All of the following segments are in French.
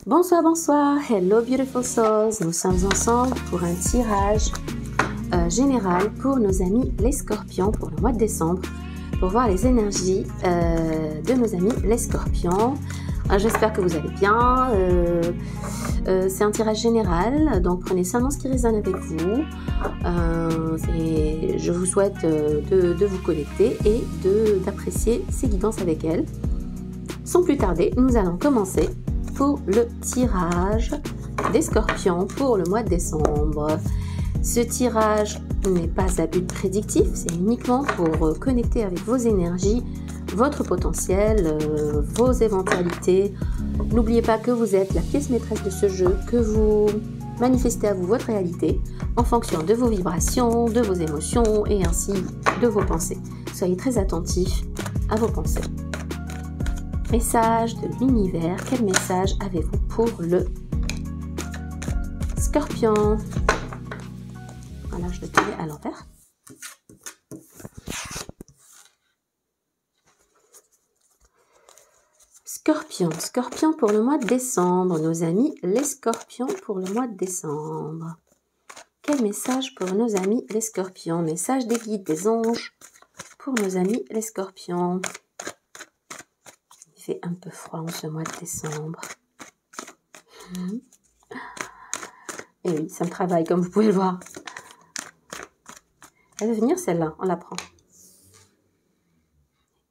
Bonsoir, bonsoir, hello beautiful souls, nous sommes ensemble pour un tirage général pour nos amis les scorpions pour le mois de décembre, pour voir les énergies de nos amis les scorpions. J'espère que vous allez bien, c'est un tirage général, donc prenez seulement ce qui résonne avec vous. Je vous souhaite de vous connecter et d'apprécier ces guidances avec elles. Sans plus tarder, nous allons commencer pour le tirage des scorpions pour le mois de décembre. Ce tirage n'est pas à but prédictif, c'est uniquement pour connecter avec vos énergies, votre potentiel, vos éventualités. N'oubliez pas que vous êtes la pièce maîtresse de ce jeu, que vous manifestez à vous votre réalité en fonction de vos vibrations, de vos émotions et ainsi de vos pensées. Soyez très attentifs à vos pensées. Message de l'univers, quel message avez-vous pour le scorpion? Voilà, je le tirer à l'envers. Scorpion pour le mois de décembre, nos amis les scorpions pour le mois de décembre. Quel message pour nos amis les scorpions? Message des guides, des anges pour nos amis les scorpions. Il fait un peu froid en ce mois de décembre. Et oui, ça me travaille comme vous pouvez le voir. Elle va venir celle-là, on la prend.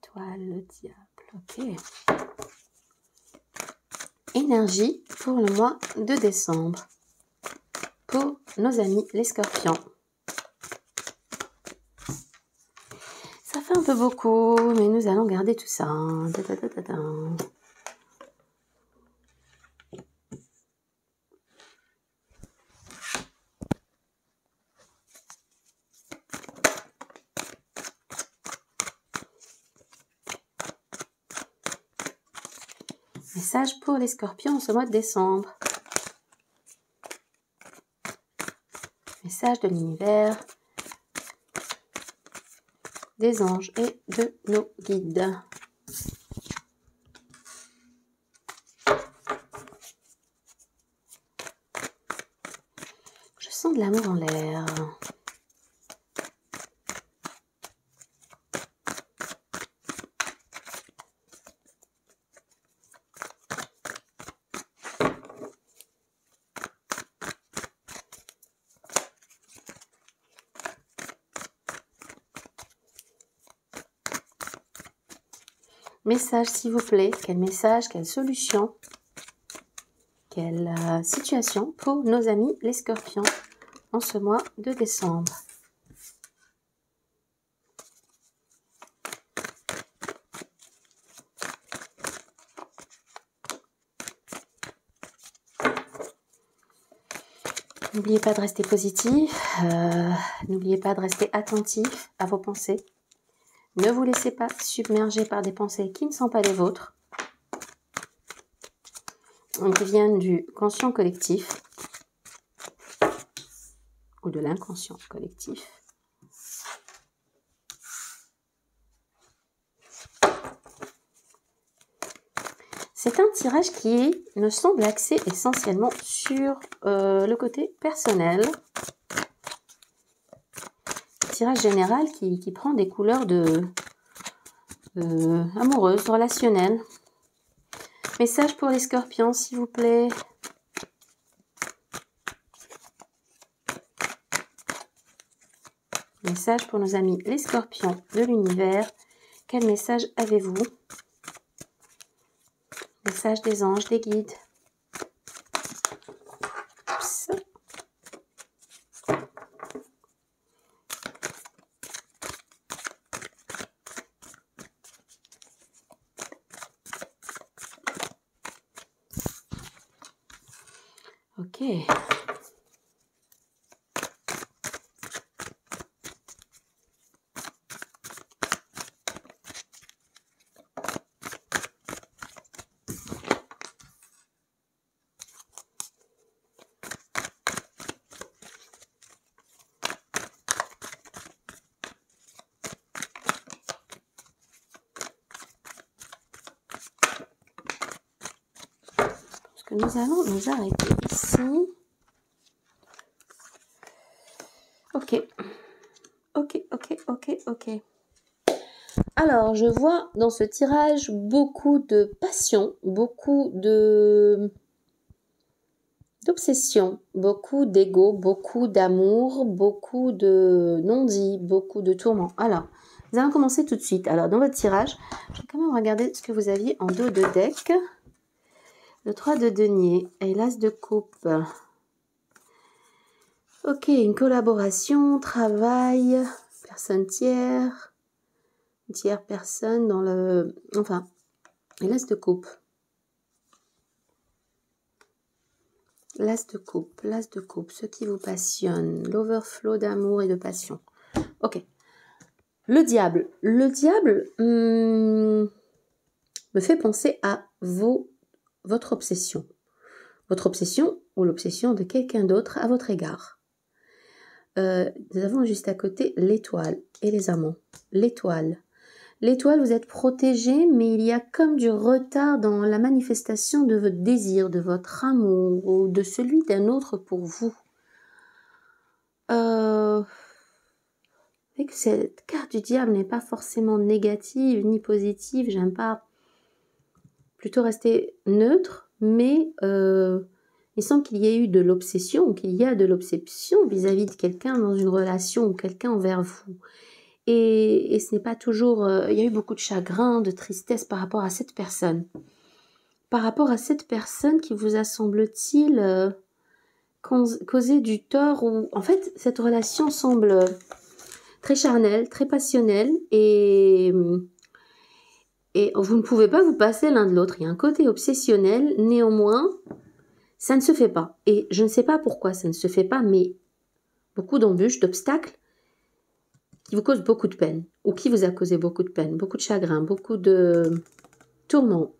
Étoile, le diable, ok. Énergie pour le mois de décembre. Pour nos amis les scorpions. Ça fait un peu beaucoup, mais nous allons garder tout ça. Message pour les scorpions en ce mois de décembre. Message de l'univers, des anges et de nos guides. Je sens de l'amour en l'air. Message s'il vous plaît, quel message, quelle solution, quelle situation pour nos amis les scorpions en ce mois de décembre. N'oubliez pas de rester positif, n'oubliez pas de rester attentif à vos pensées. Ne vous laissez pas submerger par des pensées qui ne sont pas les vôtres, qui viennent du conscient collectif ou de l'inconscient collectif. C'est un tirage qui me semble axé essentiellement sur le côté personnel. Tirage général qui prend des couleurs amoureuses, relationnelles. Message pour les scorpions, s'il vous plaît. Message pour nos amis les scorpions de l'univers. Quel message avez-vous? Message des anges, des guides. Oups. Ok. que nous allons nous arrêter ici. Ok. Ok. Alors, je vois dans ce tirage beaucoup de passion, beaucoup d'obsession, beaucoup d'ego, beaucoup d'amour, beaucoup de non-dit, beaucoup de tourments. Alors, nous allons commencer tout de suite. Alors, dans votre tirage, je vais quand même regarder ce que vous aviez en dos de deck. Le 3 de denier et l'as de coupe. Ok, une collaboration, travail, personne tiers, personne dans le... Enfin, et l'as de coupe. L'as de coupe, ce qui vous passionne, l'overflow d'amour et de passion. Ok. Le diable me fait penser à votre obsession. Votre obsession ou l'obsession de quelqu'un d'autre à votre égard. Nous avons juste à côté l'étoile et les amants. L'étoile, vous êtes protégé, mais il y a comme du retard dans la manifestation de votre désir, de votre amour ou de celui d'un autre pour vous. Avec cette carte du diable n'est pas forcément négative ni positive, j'aime pas. Plutôt rester neutre, mais il semble qu'il y ait eu de l'obsession, qu'il y a de l'obsession vis-à-vis de quelqu'un dans une relation ou quelqu'un envers vous. Et ce n'est pas toujours... il y a eu beaucoup de chagrin, de tristesse par rapport à cette personne. Par rapport à cette personne qui vous a, semble-t-il, causé du tort. Ou en fait, cette relation semble très charnelle, très passionnelle. Et vous ne pouvez pas vous passer l'un de l'autre. Il y a un côté obsessionnel. Néanmoins, ça ne se fait pas. Et je ne sais pas pourquoi ça ne se fait pas, mais beaucoup d'embûches, d'obstacles, qui vous cause beaucoup de peine, ou qui vous a causé beaucoup de peine, beaucoup de chagrin, beaucoup de tourments,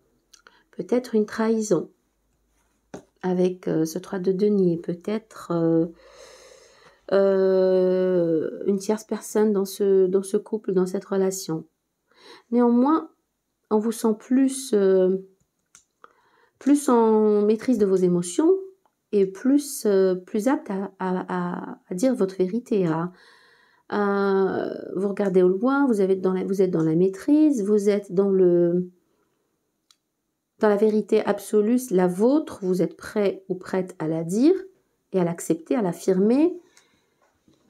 peut-être une trahison avec ce 3 de denier, peut-être une tierce personne dans ce couple, dans cette relation. Néanmoins, on vous sent plus en maîtrise de vos émotions et plus apte à dire votre vérité, vous regardez au loin, vous êtes dans la maîtrise, vous êtes dans la vérité absolue, la vôtre, vous êtes prêt ou prête à la dire et à l'accepter, à l'affirmer.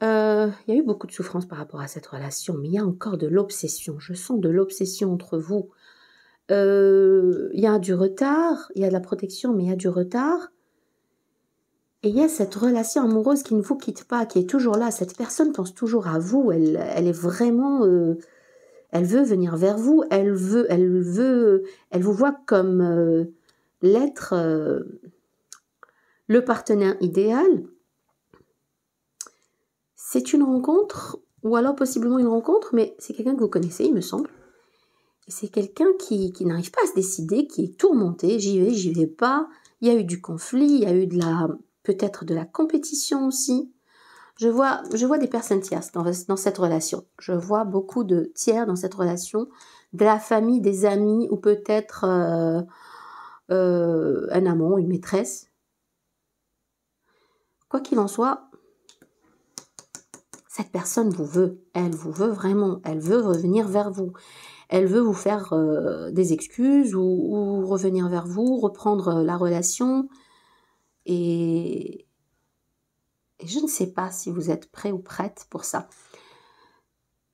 Il y a eu beaucoup de souffrance par rapport à cette relation, mais il y a encore de l'obsession. Je sens de l'obsession entre vous. Il y a du retard, il y a de la protection, mais il y a du retard. Et il y a cette relation amoureuse qui ne vous quitte pas, qui est toujours là. Cette personne pense toujours à vous. Elle est vraiment... elle veut venir vers vous. Elle vous voit comme l'être, le partenaire idéal. C'est une rencontre, ou alors possiblement une rencontre, mais c'est quelqu'un que vous connaissez, il me semble. Et c'est quelqu'un qui n'arrive pas à se décider, qui est tourmenté. J'y vais pas. Il y a eu du conflit, il y a eu peut-être de la compétition aussi. Je vois des personnes tierces dans cette relation. Je vois beaucoup de tiers dans cette relation, de la famille, des amis, ou peut-être un amant, une maîtresse. Quoi qu'il en soit, cette personne vous veut. Elle vous veut vraiment. Elle veut revenir vers vous. Elle veut vous faire des excuses ou revenir vers vous, reprendre la relation. Et je ne sais pas si vous êtes prêt ou prête pour ça.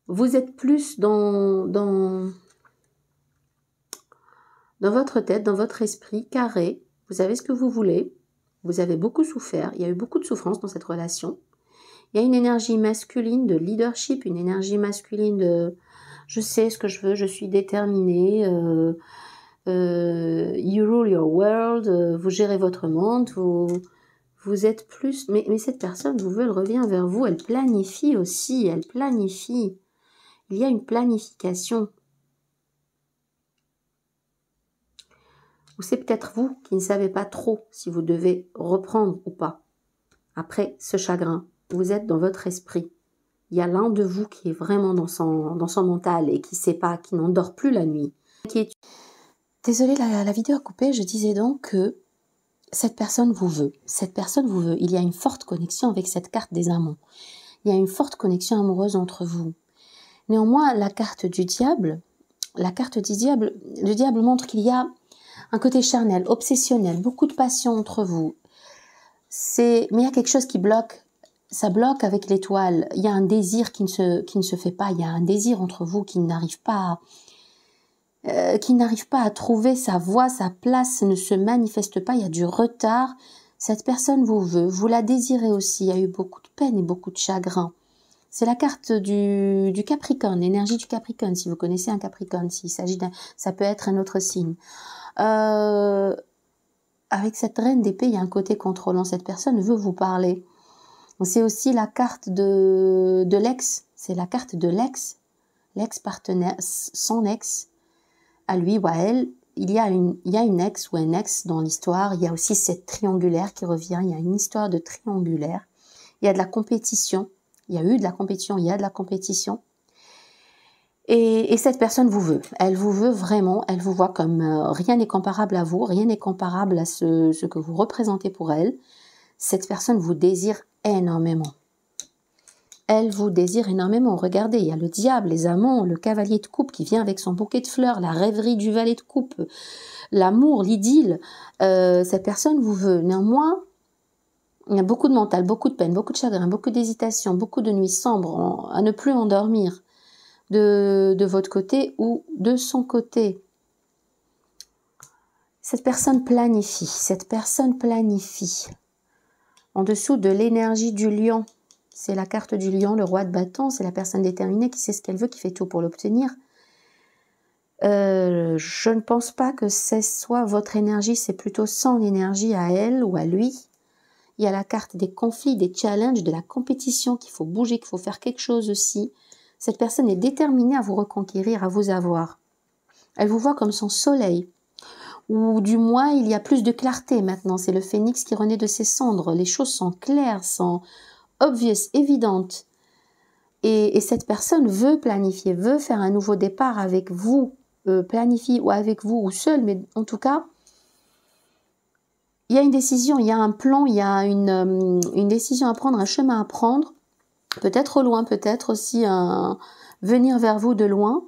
Vous êtes plus dans votre tête, dans votre esprit carré. Vous savez ce que vous voulez. Vous avez beaucoup souffert. Il y a eu beaucoup de souffrance dans cette relation. Il y a une énergie masculine de leadership, une énergie masculine de « je sais ce que je veux, je suis déterminée ». You rule your world, vous gérez votre monde, vous êtes plus... Mais cette personne vous veut, elle revient vers vous, elle planifie aussi, elle planifie. Il y a une planification. Ou c'est peut-être vous qui ne savez pas trop si vous devez reprendre ou pas. Après ce chagrin, vous êtes dans votre esprit. Il y a l'un de vous qui est vraiment dans son mental et qui ne sait pas, qui n'endort plus la nuit. Désolée, la vidéo a coupé. Je disais donc que cette personne vous veut. Cette personne vous veut. Il y a une forte connexion avec cette carte des amants. Il y a une forte connexion amoureuse entre vous. Néanmoins, la carte du diable, le diable montre qu'il y a un côté charnel, obsessionnel, beaucoup de passion entre vous. Mais il y a quelque chose qui bloque. Ça bloque avec l'étoile. Il y a un désir qui ne se fait pas. Il y a un désir entre vous qui n'arrive pas à trouver sa voie, sa place, ne se manifeste pas. Il y a du retard. Cette personne vous veut. Vous la désirez aussi. Il y a eu beaucoup de peine et beaucoup de chagrin. C'est la carte du Capricorne, l'énergie du Capricorne, si vous connaissez un Capricorne, ça peut être un autre signe. Avec cette reine d'épée, il y a un côté contrôlant. Cette personne veut vous parler. C'est aussi la carte de l'ex. C'est la carte de l'ex-partenaire, son ex, à lui ou à elle. Il y a une ex ou un ex dans l'histoire. Il y a aussi cette triangulaire qui revient. Il y a une histoire de triangulaire. Il y a de la compétition. Il y a eu de la compétition, il y a de la compétition. Et cette personne vous veut. Elle vous veut vraiment. Elle vous voit comme rien n'est comparable à vous. Rien n'est comparable à ce que vous représentez pour elle. Cette personne vous désire énormément. Elle vous désire énormément. Regardez, il y a le diable, les amants, le cavalier de coupe qui vient avec son bouquet de fleurs, la rêverie du valet de coupe, l'amour, l'idylle. Cette personne vous veut. Néanmoins, il y a beaucoup de mental, beaucoup de peine, beaucoup de chagrin, beaucoup d'hésitation, beaucoup de nuits sombres à ne plus endormir de votre côté ou de son côté. Cette personne planifie. En dessous de l'énergie du lion, c'est la carte du lion, le roi de bâton, c'est la personne déterminée qui sait ce qu'elle veut, qui fait tout pour l'obtenir. Je ne pense pas que ce soit votre énergie, c'est plutôt son énergie à elle ou à lui. Il y a la carte des conflits, des challenges, de la compétition, qu'il faut bouger, qu'il faut faire quelque chose aussi. Cette personne est déterminée à vous reconquérir, à vous avoir. Elle vous voit comme son soleil. Ou du moins, il y a plus de clarté maintenant. C'est le phénix qui renaît de ses cendres. Les choses sont claires, sont obvious, évidentes. Et cette personne veut planifier, veut faire un nouveau départ avec vous. Planifie ou avec vous ou seul, mais en tout cas, il y a une décision, il y a un plan, il y a une décision à prendre, un chemin à prendre, peut-être au loin, peut-être aussi venir vers vous de loin.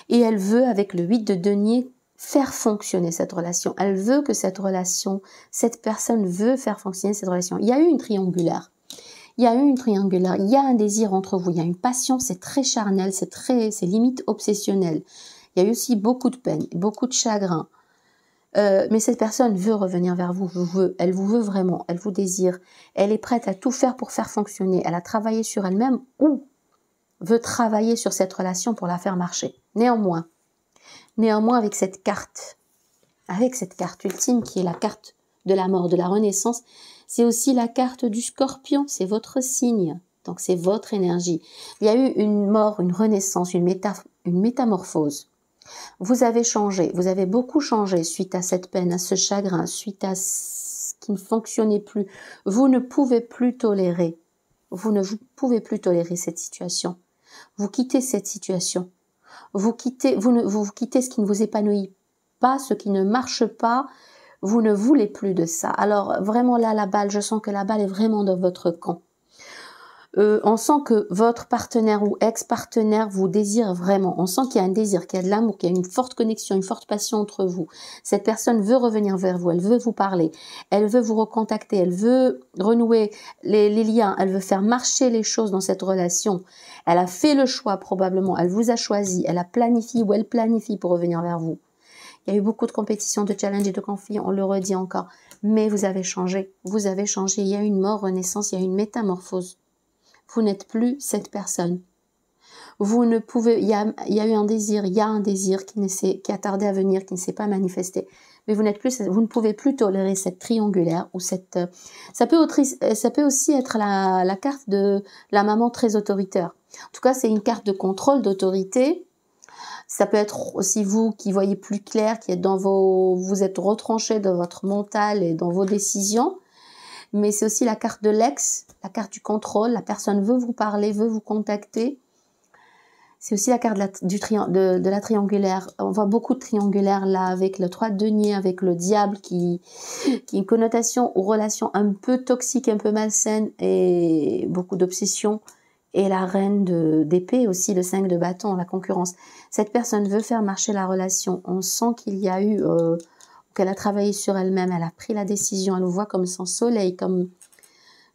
Et elle veut, avec le 8 de denier, faire fonctionner cette relation. Elle veut que cette personne veut faire fonctionner cette relation. Il y a eu une triangulaire. Il y a un désir entre vous, il y a une passion, c'est très charnel, c'est limite obsessionnel. Il y a eu aussi beaucoup de peine, beaucoup de chagrin. Mais cette personne veut revenir vers vous, elle vous veut vraiment, elle vous désire, elle est prête à tout faire pour faire fonctionner, elle a travaillé sur elle-même ou veut travailler sur cette relation pour la faire marcher. Néanmoins avec cette carte ultime qui est la carte de la mort, de la renaissance, c'est aussi la carte du scorpion, c'est votre signe, donc c'est votre énergie. Il y a eu une mort, une renaissance, une métamorphose. Vous avez changé, vous avez beaucoup changé suite à cette peine, à ce chagrin, suite à ce qui ne fonctionnait plus. Vous ne pouvez plus tolérer cette situation. Vous quittez cette situation. Vous quittez ce qui ne vous épanouit pas, ce qui ne marche pas. Vous ne voulez plus de ça. Alors vraiment là, je sens que la balle est vraiment dans votre camp. On sent que votre partenaire ou ex-partenaire vous désire vraiment. On sent qu'il y a un désir, qu'il y a de l'amour, qu'il y a une forte connexion, une forte passion entre vous. Cette personne veut revenir vers vous, elle veut vous parler, elle veut vous recontacter, elle veut renouer les liens, elle veut faire marcher les choses dans cette relation. Elle a fait le choix probablement, elle vous a choisi, elle a planifié ou elle planifie pour revenir vers vous. Il y a eu beaucoup de compétitions, de challenges et de conflits, on le redit encore. Mais vous avez changé, il y a une mort, renaissance, il y a une métamorphose. Vous n'êtes plus cette personne. Vous ne pouvez, il y a eu un désir, qui a tardé à venir, qui ne s'est pas manifesté. Mais vous ne pouvez plus tolérer cette triangulaire ou ça peut aussi être la carte de la maman très autoritaire. En tout cas, c'est une carte de contrôle, d'autorité. Ça peut être aussi vous qui voyez plus clair, vous êtes retranché dans votre mental et dans vos décisions. Mais c'est aussi la carte de l'ex, la carte du contrôle. La personne veut vous parler, veut vous contacter. C'est aussi la carte de la triangulaire. On voit beaucoup de triangulaires là, avec le 3 de denier, avec le diable qui a une connotation aux relations un peu toxiques, un peu malsaines et beaucoup d'obsession. Et la reine d'épée aussi, le 5 de bâton, la concurrence. Cette personne veut faire marcher la relation. On sent qu'il y a eu, qu'elle a travaillé sur elle-même, elle a pris la décision, elle vous voit comme son soleil, comme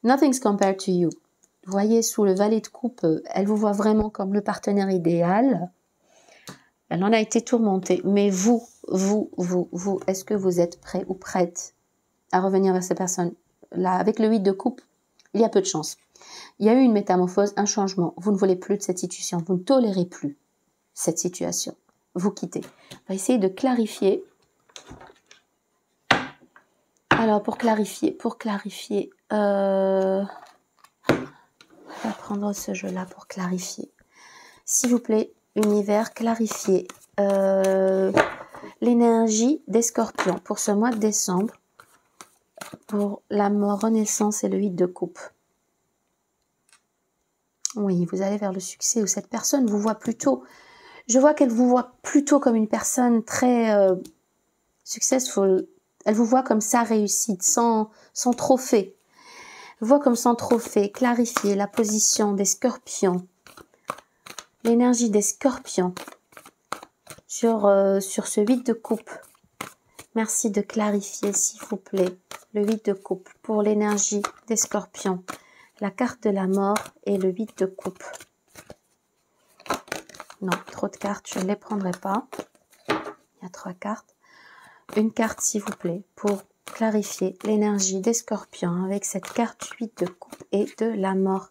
nothing's compared to you. Vous voyez, sous le valet de coupe, elle vous voit vraiment comme le partenaire idéal. Elle en a été tourmentée. Mais vous, est-ce que vous êtes prêt ou prête à revenir vers cette personne? Là, avec le 8 de coupe, il y a peu de chance. Il y a eu une métamorphose, un changement. Vous ne voulez plus de cette situation. Vous ne tolérez plus cette situation. Vous quittez. On va essayer de clarifier. Alors, pour clarifier, on va prendre ce jeu-là pour clarifier. S'il vous plaît, univers, clarifiez l'énergie des scorpions pour ce mois de décembre, pour la mort, renaissance et le 8 de coupe. Oui, vous allez vers le succès ou cette personne vous voit plutôt, je vois qu'elle vous voit plutôt comme une personne très successful. Elle vous voit comme sa réussite, son trophée. Voit comme son trophée, clarifier la position des scorpions, l'énergie des scorpions sur ce 8 de coupe. Merci de clarifier, s'il vous plaît, le 8 de coupe pour l'énergie des scorpions, la carte de la mort et le 8 de coupe. Non, trop de cartes, je ne les prendrai pas. Il y a 3 cartes. Une carte, s'il vous plaît, pour clarifier l'énergie des scorpions avec cette carte 8 de coupe et de la mort.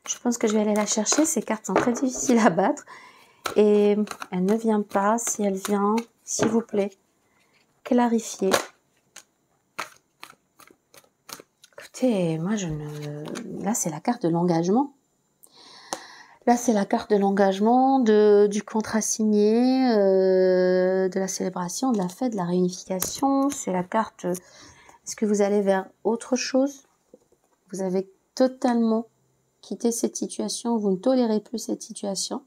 Je pense que je vais aller la chercher. Ces cartes sont très difficiles à battre et elle ne vient pas. Si elle vient, s'il vous plaît, clarifier. Écoutez, moi là c'est la carte de l'engagement. Là c'est la carte de l'engagement, du contrat signé, de la célébration, de la fête, de la réunification. C'est la carte, est-ce que vous allez vers autre chose? Vous avez totalement quitté cette situation, vous ne tolérez plus cette situation.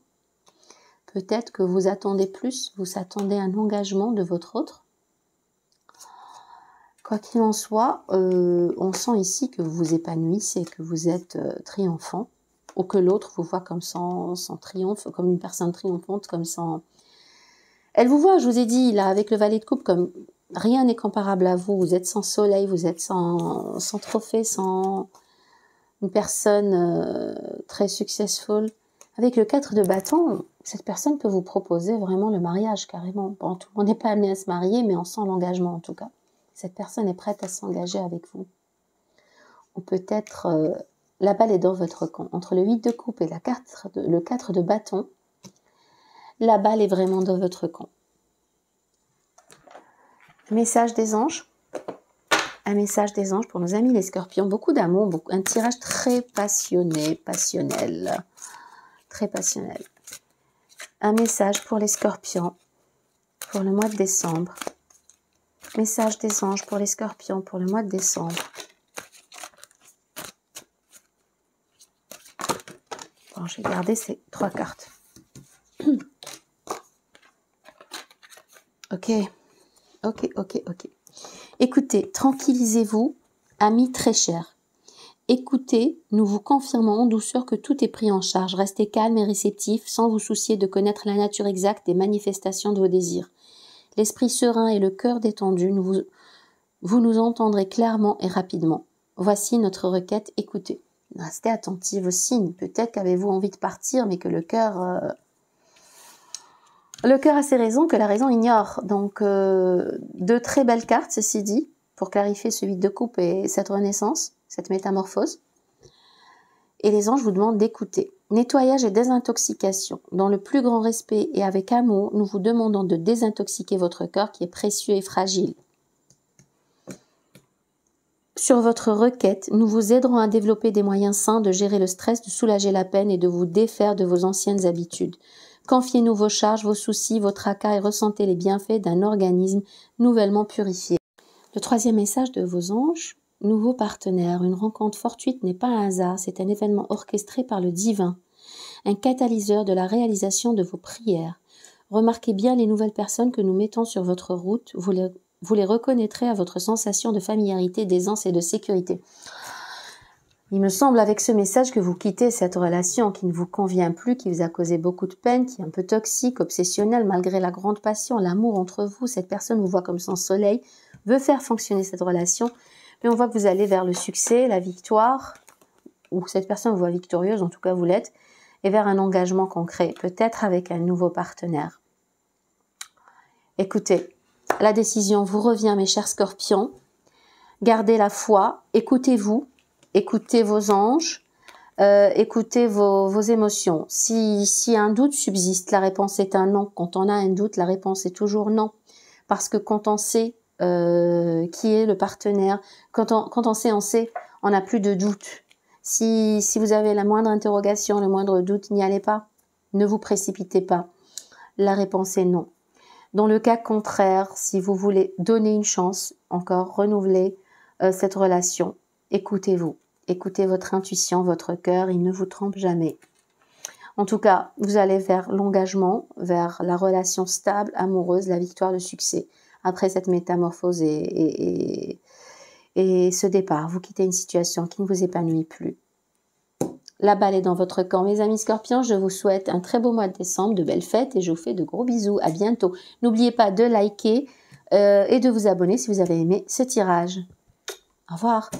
Peut-être que vous attendez plus, vous attendez un engagement de votre autre. Quoi qu'il en soit, on sent ici que vous vous épanouissez, que vous êtes triomphant, ou que l'autre vous voit comme son triomphe, comme une personne triomphante, comme sans... Elle vous voit, je vous ai dit, là, avec le valet de coupe, comme rien n'est comparable à vous. Vous êtes sans soleil, vous êtes sans trophée, sans une personne très successful. Avec le 4 de bâton, cette personne peut vous proposer vraiment le mariage, carrément. Bon, tout le monde n'est pas amené à se marier, mais on sent l'engagement, en tout cas. Cette personne est prête à s'engager avec vous. Ou peut-être, la balle est dans votre camp. Entre le 8 de coupe et le 4 de bâton, la balle est vraiment dans votre camp. Message des anges. Un message des anges pour nos amis les scorpions. Beaucoup d'amour, un tirage très passionné, passionnel. Très passionnel. Un message pour les scorpions pour le mois de décembre. Message des anges pour les scorpions pour le mois de décembre. Bon, j'ai gardé ces 3 cartes. Ok. Écoutez, tranquillisez-vous, amis très chers. Écoutez, nous vous confirmons en douceur que tout est pris en charge. Restez calme et réceptif sans vous soucier de connaître la nature exacte des manifestations de vos désirs. L'esprit serein et le cœur détendu, vous nous entendrez clairement et rapidement. Voici notre requête, écoutez. Restez attentifs aux signes. Peut-être qu'avez-vous envie de partir, mais que le cœur a ses raisons que la raison ignore. Donc, de très belles cartes, ceci dit, pour clarifier ce 8 de coupe et cette renaissance, cette métamorphose. Et les anges vous demandent d'écouter. Nettoyage et désintoxication. Dans le plus grand respect et avec amour, nous vous demandons de désintoxiquer votre cœur qui est précieux et fragile. Sur votre requête, nous vous aiderons à développer des moyens sains de gérer le stress, de soulager la peine et de vous défaire de vos anciennes habitudes. Confiez-nous vos charges, vos soucis, vos tracas et ressentez les bienfaits d'un organisme nouvellement purifié. Le troisième message de vos anges, nouveau partenaire. Une rencontre fortuite n'est pas un hasard, c'est un événement orchestré par le divin, un catalyseur de la réalisation de vos prières. Remarquez bien les nouvelles personnes que nous mettons sur votre route, vous les reconnaîtrez à votre sensation de familiarité, d'aisance et de sécurité. Il me semble avec ce message que vous quittez cette relation qui ne vous convient plus, qui vous a causé beaucoup de peine, qui est un peu toxique, obsessionnelle, malgré la grande passion, l'amour entre vous. Cette personne vous voit comme son soleil, veut faire fonctionner cette relation, mais on voit que vous allez vers le succès, la victoire, ou cette personne vous voit victorieuse, en tout cas vous l'êtes, et vers un engagement concret, peut-être avec un nouveau partenaire. Écoutez, la décision vous revient, mes chers scorpions. Gardez la foi, écoutez-vous, écoutez vos anges, écoutez vos émotions. Si un doute subsiste, la réponse est un non. Quand on a un doute, la réponse est toujours non. Parce que quand on sait qui est le partenaire, quand on sait, on n'a plus de doute. Si vous avez la moindre interrogation, le moindre doute, n'y allez pas. Ne vous précipitez pas. La réponse est non. Dans le cas contraire, si vous voulez donner une chance, encore renouveler cette relation, écoutez-vous. Écoutez votre intuition, votre cœur, il ne vous trompe jamais. En tout cas, vous allez vers l'engagement, vers la relation stable, amoureuse, la victoire, le succès. Après cette métamorphose et ce départ, vous quittez une situation qui ne vous épanouit plus. La balle est dans votre camp. Mes amis scorpions, je vous souhaite un très beau mois de décembre, de belles fêtes et je vous fais de gros bisous. À bientôt. N'oubliez pas de liker et de vous abonner si vous avez aimé ce tirage. Au revoir.